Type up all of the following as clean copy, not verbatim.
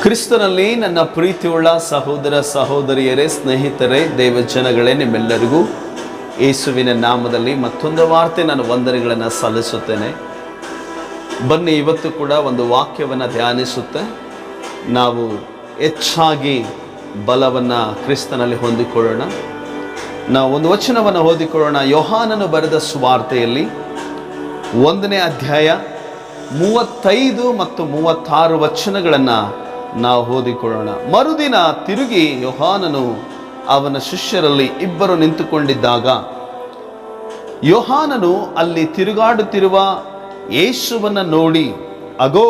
ಕ್ರಿಸ್ತನಲ್ಲಿ ನನ್ನ ಪ್ರೀತಿಯುಳ್ಳ ಸಹೋದರ ಸಹೋದರಿಯರೇ, ಸ್ನೇಹಿತರೇ, ದೇವಜನಗಳೇ, ನಿಮ್ಮೆಲ್ಲರಿಗೂ ಯೇಸುವಿನ ನಾಮದಲ್ಲಿ ಮತ್ತೊಂದು ವಾರ್ತೆ ನಾನು ವಂದನೆಗಳನ್ನು ಸಲ್ಲಿಸುತ್ತೇನೆ. ಬನ್ನಿ, ಇವತ್ತು ಕೂಡ ಒಂದು ವಾಕ್ಯವನ್ನು ಧ್ಯಾನಿಸುತ್ತೆ ನಾವು ಹೆಚ್ಚಾಗಿ ಬಲವನ್ನು ಕ್ರಿಸ್ತನಲ್ಲಿ ಹೊಂದಿಕೊಳ್ಳೋಣ. ನಾವು ಒಂದು ವಚನವನ್ನು ಓದಿಕೊಳ್ಳೋಣ. ಯೋಹಾನನು ಬರೆದ ಸುವಾರ್ತೆಯಲ್ಲಿ 1ನೇ ಅಧ್ಯಾಯ 35 ಮತ್ತು 36 ವಚನಗಳನ್ನು ನಾವು ಓದಿಕೊಳ್ಳೋಣ. ಮರುದಿನ ತಿರುಗಿ ಯೋಹಾನನು ಅವನ ಶಿಷ್ಯರಲ್ಲಿ ಇಬ್ಬರು ನಿಂತುಕೊಂಡಿದ್ದಾಗ, ಯೋಹಾನನು ಅಲ್ಲಿ ತಿರುಗಾಡುತ್ತಿರುವ ಯೇಸುವನ್ನು ನೋಡಿ, ಅಗೋ,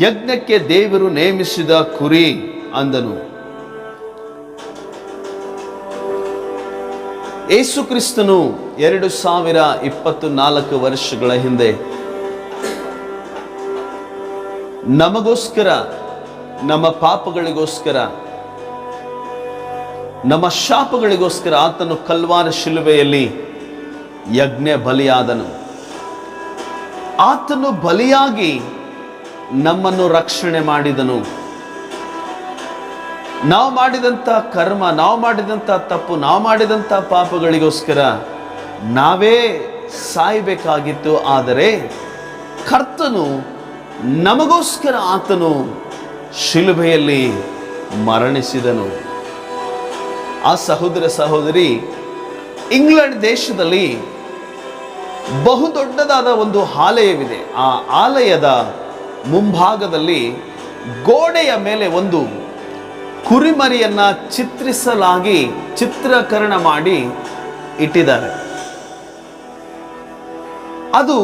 ಯಜ್ಞಕ್ಕೆ ದೇವರು ನೇಮಿಸಿದ ಕುರಿ ಅಂದನು. ಯೇಸು ಕ್ರಿಸ್ತನು 2024 ವರ್ಷಗಳ ಹಿಂದೆ ನಮಗೋಸ್ಕರ, ನಮ್ಮ ಪಾಪಗಳಿಗೋಸ್ಕರ, ನಮ್ಮ ಶಾಪಗಳಿಗೋಸ್ಕರ ಆತನು ಕಲ್ವಾರ ಶಿಲುಬೆಯಲ್ಲಿ ಯಜ್ಞ ಬಲಿಯಾದನು. ಆತನು ಬಲಿಯಾಗಿ ನಮ್ಮನ್ನು ರಕ್ಷಣೆ ಮಾಡಿದನು. ನಾವು ಮಾಡಿದಂಥ ಕರ್ಮ, ನಾವು ಮಾಡಿದಂಥ ತಪ್ಪು, ನಾವು ಮಾಡಿದಂಥ ಪಾಪಗಳಿಗೋಸ್ಕರ ನಾವೇ ಸಾಯಬೇಕಾಗಿತ್ತು. ಆದರೆ ಕರ್ತನು ನಮಗೋಸ್ಕರ ಆತನು ಶಿಲುಬೆಯಲ್ಲಿ ಮರಣಿಸಿದನು. ಆ ಸಹೋದರ ಸಹೋದರಿ, ಇಂಗ್ಲೆಂಡ್ ದೇಶದಲ್ಲಿ ಬಹುದೊಡ್ಡದಾದ ಒಂದು ಆಲಯವಿದೆ. ಆ ಆಲಯದ ಮುಂಭಾಗದಲ್ಲಿ ಗೋಡೆಯ ಮೇಲೆ ಒಂದು ಕುರಿಮರಿಯನ್ನ ಚಿತ್ರಿಸಲಾಗಿ ಚಿತ್ರೀಕರಣ ಮಾಡಿ ಇಟ್ಟಿದ್ದಾರೆ. ಅದು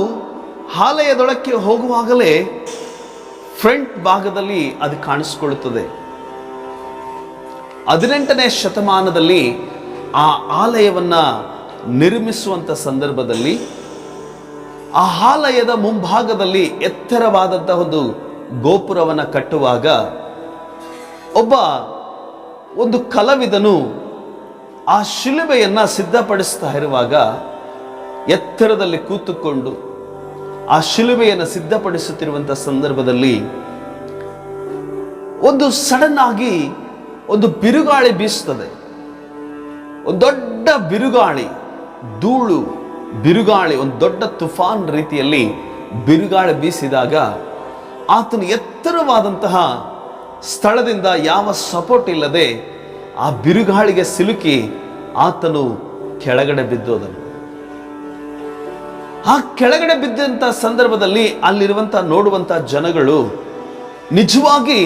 ಆಲಯದೊಳಕ್ಕೆ ಹೋಗುವಾಗಲೇ ಫ್ರಂಟ್ ಭಾಗದಲ್ಲಿ ಅದು ಕಾಣಿಸಿಕೊಳ್ಳುತ್ತದೆ. 18ನೇ ಶತಮಾನದಲ್ಲಿ ಆ ಆಲಯವನ್ನ ನಿರ್ಮಿಸುವಂತ ಸಂದರ್ಭದಲ್ಲಿ ಆ ಆಲಯದ ಮುಂಭಾಗದಲ್ಲಿ ಎತ್ತರವಾದಂತಹ ಒಂದು ಗೋಪುರವನ್ನು ಕಟ್ಟುವಾಗ ಒಂದು ಕಲಾವಿದನು ಆ ಶಿಲುಬೆಯನ್ನ ಸಿದ್ಧಪಡಿಸ್ತಾ ಇರುವಾಗ ಎತ್ತರದಲ್ಲಿ ಕೂತುಕೊಂಡು ಆ ಶಿಲುಬೆಯನ್ನು ಸಿದ್ಧಪಡಿಸುತ್ತಿರುವಂಥ ಸಂದರ್ಭದಲ್ಲಿ ಒಂದು ಸಡನ್ ಆಗಿ ಒಂದು ಬಿರುಗಾಳಿ ಬೀಸ್ತದೆ. ಒಂದು ದೊಡ್ಡ ಬಿರುಗಾಳಿ, ಧೂಳು ಬಿರುಗಾಳಿ, ಒಂದು ದೊಡ್ಡ ತುಫಾನ್ ರೀತಿಯಲ್ಲಿ ಬಿರುಗಾಳಿ ಬೀಸಿದಾಗ ಆತನು ಎತ್ತರವಾದಂತಹ ಸ್ಥಳದಿಂದ ಯಾವ ಸಪೋರ್ಟ್ ಇಲ್ಲದೆ ಆ ಬಿರುಗಾಳಿಗೆ ಸಿಲುಕಿ ಆತನು ಕೆಳಗಡೆ ಬಿದ್ದೋದನು. ಆ ಕೆಳಗಡೆ ಬಿದ್ದಂಥ ಸಂದರ್ಭದಲ್ಲಿ ಅಲ್ಲಿರುವಂಥ ನೋಡುವಂಥ ಜನಗಳು ನಿಜವಾಗಿ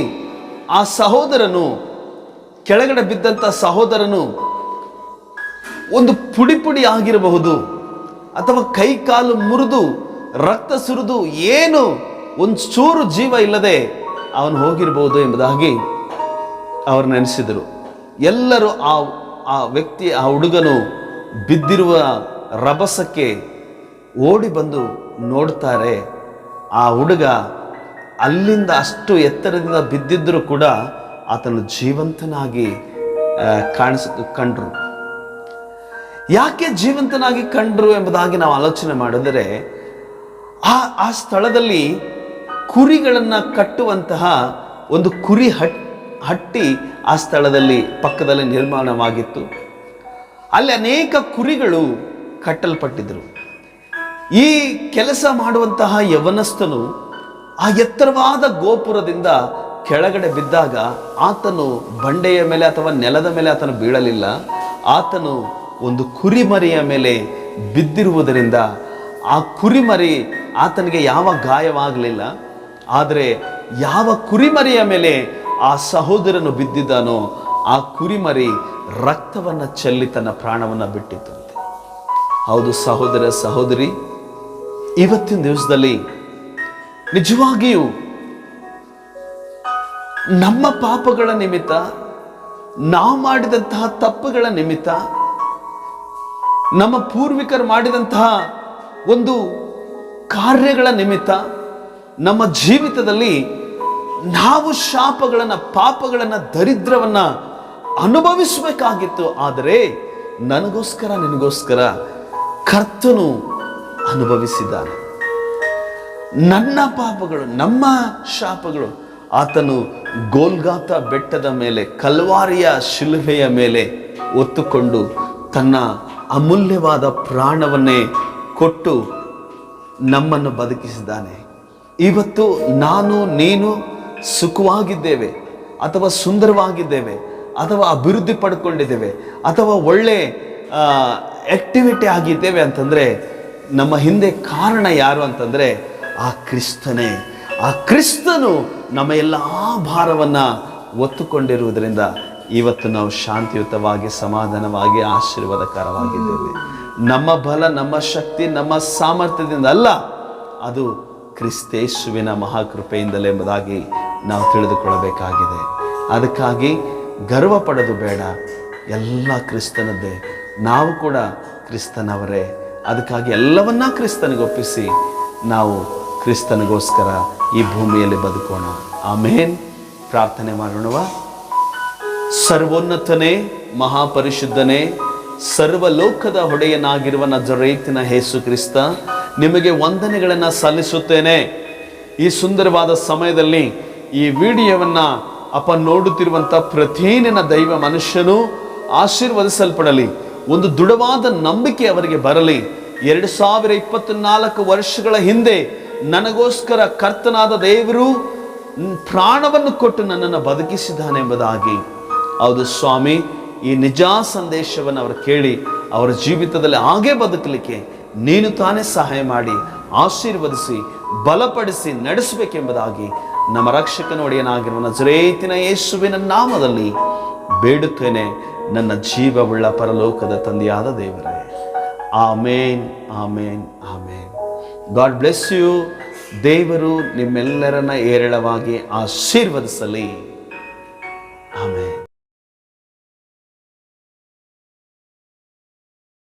ಆ ಸಹೋದರನು, ಕೆಳಗಡೆ ಬಿದ್ದಂಥ ಸಹೋದರನು ಒಂದು ಪುಡಿ ಪುಡಿ ಆಗಿರಬಹುದು, ಅಥವಾ ಕೈ ಕಾಲು ಮುರಿದು ರಕ್ತ ಸುರಿದು ಏನು ಒಂದು ಚೂರು ಜೀವ ಇಲ್ಲದೆ ಅವನು ಹೋಗಿರಬಹುದು ಎಂಬುದಾಗಿ ಅವರು ನೆನೆಸಿದರು. ಎಲ್ಲರೂ ಆ ವ್ಯಕ್ತಿ, ಆ ಹುಡುಗನು ಬಿದ್ದಿರುವ ರಭಸಕ್ಕೆ ಓಡಿ ಬಂದು ನೋಡ್ತಾರೆ. ಆ ಹುಡುಗ ಅಲ್ಲಿಂದ ಅಷ್ಟು ಎತ್ತರದಿಂದ ಬಿದ್ದಿದ್ದರೂ ಕೂಡ ಆತನು ಜೀವಂತನಾಗಿ ಕಂಡ್ರು. ಯಾಕೆ ಜೀವಂತನಾಗಿ ಕಂಡ್ರು ಎಂಬುದಾಗಿ ನಾವು ಆಲೋಚನೆ ಮಾಡಿದರೆ, ಆ ಸ್ಥಳದಲ್ಲಿ ಕುರಿಗಳನ್ನು ಕಟ್ಟುವಂತಹ ಒಂದು ಕುರಿ ಹಟ್ಟಿ ಆ ಸ್ಥಳದಲ್ಲಿ ಪಕ್ಕದಲ್ಲಿ ನಿರ್ಮಾಣವಾಗಿತ್ತು. ಅಲ್ಲಿ ಅನೇಕ ಕುರಿಗಳು ಕಟ್ಟಲ್ಪಟ್ಟಿದ್ರು. ಈ ಕೆಲಸ ಮಾಡುವಂತಹ ಯವನಸ್ಥನು ಆ ಎತ್ತರವಾದ ಗೋಪುರದಿಂದ ಕೆಳಗಡೆ ಬಿದ್ದಾಗ ಆತನು ಬಂಡೆಯ ಮೇಲೆ ಅಥವಾ ನೆಲದ ಮೇಲೆ ಆತನು ಬೀಳಲಿಲ್ಲ. ಆತನು ಒಂದು ಕುರಿಮರಿಯ ಮೇಲೆ ಬಿದ್ದಿರುವುದರಿಂದ ಆ ಕುರಿಮರಿ ಆತನಿಗೆ ಯಾವ ಗಾಯವಾಗಲಿಲ್ಲ. ಆದರೆ ಯಾವ ಕುರಿಮರಿಯ ಮೇಲೆ ಆ ಸಹೋದರನು ಬಿದ್ದಿದ್ದಾನೋ ಆ ಕುರಿಮರಿ ರಕ್ತವನ್ನು ಚೆಲ್ಲಿ ತನ್ನ ಪ್ರಾಣವನ್ನು ಬಿಟ್ಟಿತ್ತಂತೆ. ಹೌದು ಸಹೋದರ ಸಹೋದರಿ, ಇವತ್ತಿನ ದಿವಸದಲ್ಲಿ ನಿಜವಾಗಿಯೂ ನಮ್ಮ ಪಾಪಗಳ ನಿಮಿತ್ತ, ನಾವು ಮಾಡಿದಂತಹ ತಪ್ಪುಗಳ ನಿಮಿತ್ತ, ನಮ್ಮ ಪೂರ್ವಿಕರು ಮಾಡಿದಂತಹ ಒಂದು ಕಾರ್ಯಗಳ ನಿಮಿತ್ತ ನಮ್ಮ ಜೀವಿತದಲ್ಲಿ ನಾವು ಶಾಪಗಳನ್ನು, ಪಾಪಗಳನ್ನು, ದರಿದ್ರವನ್ನು ಅನುಭವಿಸಬೇಕಾಗಿತ್ತು. ಆದರೆ ನನಗೋಸ್ಕರ, ನಿನಗೋಸ್ಕರ ಕರ್ತನು ಅನುಭವಿಸಿದ್ದಾನೆ. ನನ್ನ ಪಾಪಗಳು, ನಮ್ಮ ಶಾಪಗಳು ಆತನು ಗೋಲ್ಗಾತ ಬೆಟ್ಟದ ಮೇಲೆ, ಕಲ್ವಾರಿಯ ಶಿಲುಬೆಯ ಮೇಲೆ ಹೊತ್ತುಕೊಂಡು ತನ್ನ ಅಮೂಲ್ಯವಾದ ಪ್ರಾಣವನ್ನೇ ಕೊಟ್ಟು ನಮ್ಮನ್ನು ಬದುಕಿಸಿದ್ದಾನೆ. ಇವತ್ತು ನಾನು ನೀನು ಸುಖವಾಗಿದ್ದೇವೆ, ಅಥವಾ ಸುಂದರವಾಗಿದ್ದೇವೆ, ಅಥವಾ ಅಭಿವೃದ್ಧಿ ಪಡ್ಕೊಂಡಿದ್ದೇವೆ, ಅಥವಾ ಒಳ್ಳೆ ಆಕ್ಟಿವಿಟಿ ಆಗಿದ್ದೇವೆ ಅಂತಂದರೆ ನಮ್ಮ ಹಿಂದೆ ಕಾರಣ ಯಾರು ಅಂತಂದರೆ ಆ ಕ್ರಿಸ್ತನೇ. ಆ ಕ್ರಿಸ್ತನು ನಮ್ಮ ಎಲ್ಲ ಭಾರವನ್ನು ಹೊತ್ತುಕೊಂಡಿರುವುದರಿಂದ ಇವತ್ತು ನಾವು ಶಾಂತಿಯುತವಾಗಿ, ಸಮಾಧಾನವಾಗಿ, ಆಶೀರ್ವಾದಕರವಾಗಿದ್ದೇವೆ. ನಮ್ಮ ಬಲ, ನಮ್ಮ ಶಕ್ತಿ, ನಮ್ಮ ಸಾಮರ್ಥ್ಯದಿಂದ ಅಲ್ಲ, ಅದು ಕ್ರಿಸ್ತೇಸುವಿನ ಮಹಾಕೃಪೆಯಿಂದಲೇ ಎಂಬುದಾಗಿ ನಾವು ತಿಳಿದುಕೊಳ್ಳಬೇಕಾಗಿದೆ. ಅದಕ್ಕಾಗಿ ಗರ್ವ ಪಡೋದು ಬೇಡ, ಎಲ್ಲ ಕ್ರಿಸ್ತನದ್ದೇ, ನಾವು ಕೂಡ ಕ್ರಿಸ್ತನವರೇ. ಅದಕ್ಕಾಗಿ ಎಲ್ಲವನ್ನ ಕ್ರಿಸ್ತನಿಗೊಪ್ಪಿಸಿ ನಾವು ಕ್ರಿಸ್ತನಿಗೋಸ್ಕರ ಈ ಭೂಮಿಯಲ್ಲಿ ಬದುಕೋಣ. ಆಮೇನ್. ಪ್ರಾರ್ಥನೆ ಮಾಡೋಣವಾ? ಸರ್ವೋನ್ನತನೇ, ಮಹಾಪರಿಶುದ್ಧನೇ, ಸರ್ವಲೋಕದ ಒಡೆಯನಾಗಿರುವ ನಜರೇತಿನ ಯೇಸು ಕ್ರಿಸ್ತ, ನಿಮಗೆ ವಂದನೆಗಳನ್ನು ಸಲ್ಲಿಸುತ್ತೇನೆ. ಈ ಸುಂದರವಾದ ಸಮಯದಲ್ಲಿ ಈ ವಿಡಿಯೋವನ್ನು ನೋಡುತ್ತಿರುವಂಥ ಪ್ರತಿಯೊಂದು ದೈವ ಮನುಷ್ಯನು ಆಶೀರ್ವದಿಸಲ್ಪಡಲಿ. ಒಂದು ದೃಢವಾದ ನಂಬಿಕೆ ಅವರಿಗೆ ಬರಲಿ. 2024 ವರ್ಷಗಳ ಹಿಂದೆ ನನಗೋಸ್ಕರ ಕರ್ತನಾದ ದೇವರು ಪ್ರಾಣವನ್ನು ಕೊಟ್ಟು ನನ್ನನ್ನು ಬದುಕಿಸಿದ್ದಾನೆ ಎಂಬುದಾಗಿ. ಹೌದು ಸ್ವಾಮಿ, ಈ ನಿಜ ಸಂದೇಶವನ್ನು ಅವರು ಕೇಳಿ ಅವರ ಜೀವಿತದಲ್ಲಿ ಹಾಗೆ ಬದುಕಲಿಕ್ಕೆ ನೀನು ತಾನೇ ಸಹಾಯ ಮಾಡಿ, ಆಶೀರ್ವದಿಸಿ, ಬಲಪಡಿಸಿ ನಡೆಸಬೇಕೆಂಬುದಾಗಿ ನಮ್ಮ ರಕ್ಷಕನ ಒಡೆಯನಾಗಿರುವ ನಜರೇತಿನ ಯೇಸುವಿನ ನಾಮದಲ್ಲಿ ಬೇಡುತ್ತೇನೆ, ನನ್ನ ಜೀವವುಳ್ಳ ಪರಲೋಕದ ತಂದೆಯಾದ ದೇವರೇ. Amen, amen, amen. God bless you. ದೇವರು ನಿಮ್ಮೆಲ್ಲರನ್ನ ಏರಳವಾಗಿ ಆಶೀರ್ವದಿಸಲಿ. ಆಮೇನ್.